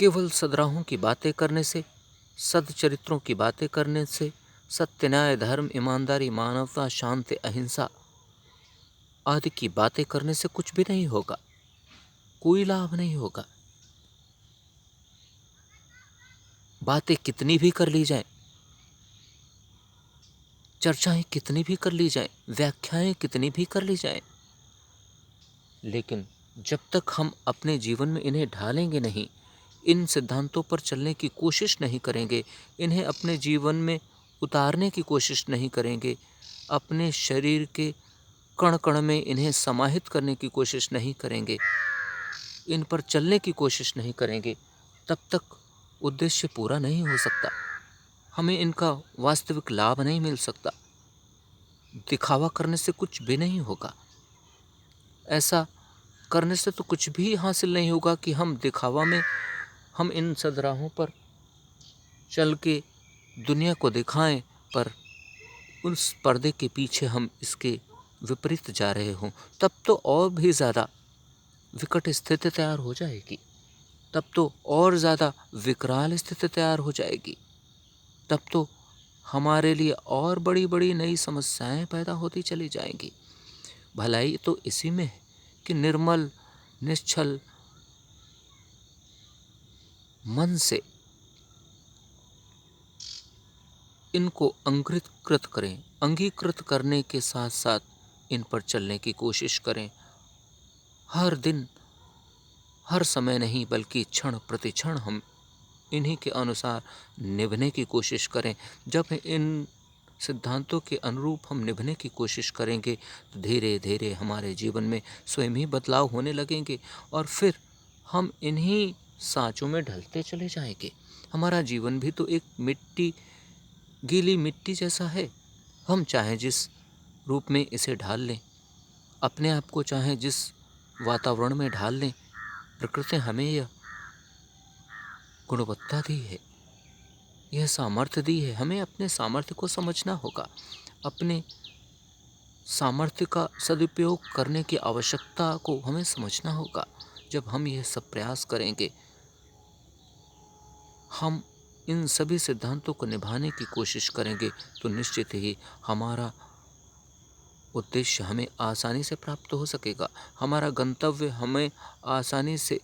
केवल सद्राहों की बातें करने से, सद्चरित्रों की बातें करने से, सत्य, न्याय, धर्म, ईमानदारी, मानवता, शांति, अहिंसा आदि की बातें करने से कुछ भी नहीं होगा, कोई लाभ नहीं होगा। बातें कितनी भी कर ली जाएं, चर्चाएं कितनी भी कर ली जाएं, व्याख्याएं कितनी भी कर ली जाएं, लेकिन जब तक हम अपने जीवन में इन्हें ढालेंगे नहीं, इन सिद्धांतों पर चलने की कोशिश नहीं करेंगे, इन्हें अपने जीवन में उतारने की कोशिश नहीं करेंगे, अपने शरीर के कण कण में इन्हें समाहित करने की कोशिश नहीं करेंगे, इन पर चलने की कोशिश नहीं करेंगे, तब तक उद्देश्य पूरा नहीं हो सकता, हमें इनका वास्तविक लाभ नहीं मिल सकता। दिखावा करने से कुछ भी नहीं होगा। ऐसा करने से तो कुछ भी हासिल नहीं होगा कि हम दिखावा में, हम इन सद्राहों पर चल के दुनिया को दिखाएं, पर उस पर्दे के पीछे हम इसके विपरीत जा रहे हों, तब तो और भी ज़्यादा विकट स्थिति तैयार हो जाएगी, तब तो और ज़्यादा विकराल स्थिति तैयार हो जाएगी, तब तो हमारे लिए और बड़ी बड़ी नई समस्याएं पैदा होती चली जाएंगी। भलाई तो इसी में है कि निर्मल निश्चल मन से इनको अंगीकृत करें, अंगीकृत करने के साथ साथ इन पर चलने की कोशिश करें। हर दिन, हर समय नहीं, बल्कि क्षण प्रति क्षण हम इन्हीं के अनुसार निभने की कोशिश करें। जब इन सिद्धांतों के अनुरूप हम निभने की कोशिश करेंगे तो धीरे धीरे हमारे जीवन में स्वयं ही बदलाव होने लगेंगे और फिर हम इन्हीं सांचों में ढलते चले जाएंगे। हमारा जीवन भी तो एक मिट्टी, गीली मिट्टी जैसा है। हम चाहे जिस रूप में इसे ढाल लें, अपने आप को चाहे जिस वातावरण में ढाल लें, प्रकृति हमें यह गुणवत्ता दी है, यह सामर्थ्य दी है। हमें अपने सामर्थ्य को समझना होगा, अपने सामर्थ्य का सदुपयोग करने की आवश्यकता को हमें समझना होगा। जब हम यह सब प्रयास करेंगे, हम इन सभी सिद्धांतों को निभाने की कोशिश करेंगे, तो निश्चित ही हमारा उद्देश्य हमें आसानी से प्राप्त हो सकेगा। हमारा गंतव्य हमें आसानी से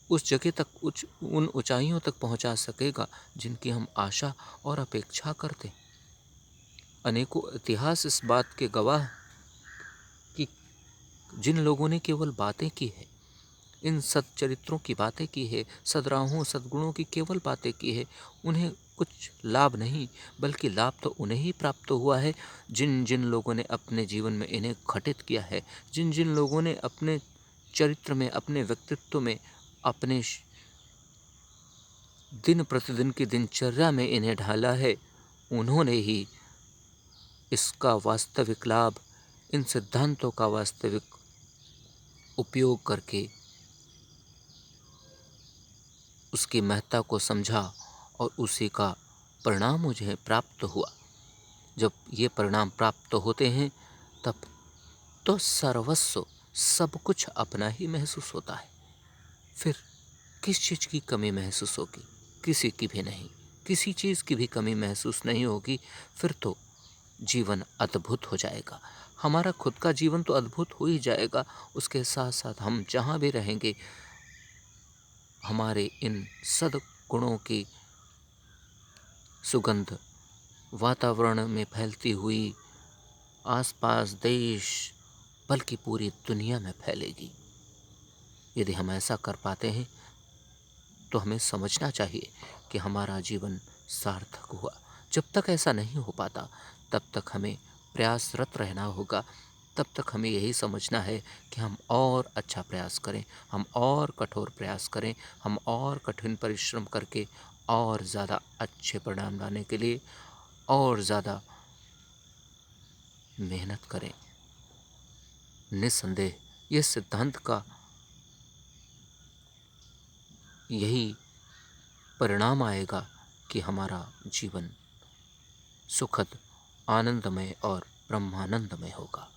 उस जगह तक, उन ऊंचाइयों तक पहुंचा सकेगा जिनकी हम आशा और अपेक्षा करते। अनेकों इतिहास इस बात के गवाह कि जिन लोगों ने केवल बातें की है, इन सच्चरित्रों की बातें की है, सद्राहों सद्गुणों की केवल बातें की है, उन्हें कुछ लाभ नहीं, बल्कि लाभ तो उन्हें ही प्राप्त हुआ है जिन जिन लोगों ने अपने जीवन में इन्हें घटित किया है, जिन जिन लोगों ने अपने चरित्र में, अपने व्यक्तित्व में, अपने दिन प्रतिदिन की दिनचर्या में इन्हें ढाला है। उन्होंने ही इसका वास्तविक लाभ, इन सिद्धांतों का वास्तविक उपयोग करके उसकी महत्ता को समझा और उसी का परिणाम मुझे प्राप्त हुआ। जब ये परिणाम प्राप्त होते हैं तब तो सर्वस्व, सब कुछ अपना ही महसूस होता है। फिर किस चीज़ की कमी महसूस होगी? किसी की भी नहीं, किसी चीज़ की भी कमी महसूस नहीं होगी। फिर तो जीवन अद्भुत हो जाएगा। हमारा खुद का जीवन तो अद्भुत हो ही जाएगा, उसके साथ साथ हम जहाँ भी रहेंगे, हमारे इन सद्गुणों की सुगंध वातावरण में फैलती हुई आसपास देश, बल्कि पूरी दुनिया में फैलेगी। यदि हम ऐसा कर पाते हैं तो हमें समझना चाहिए कि हमारा जीवन सार्थक हुआ। जब तक ऐसा नहीं हो पाता तब तक हमें प्रयासरत रहना होगा। तब तक हमें यही समझना है कि हम और अच्छा प्रयास करें, हम और कठोर प्रयास करें, हम और कठिन परिश्रम करके और ज़्यादा अच्छे परिणाम लाने के लिए और ज़्यादा मेहनत करें। निस्संदेह ये सिद्धांत का यही परिणाम आएगा कि हमारा जीवन सुखद, आनंदमय और ब्रह्मानंदमय होगा।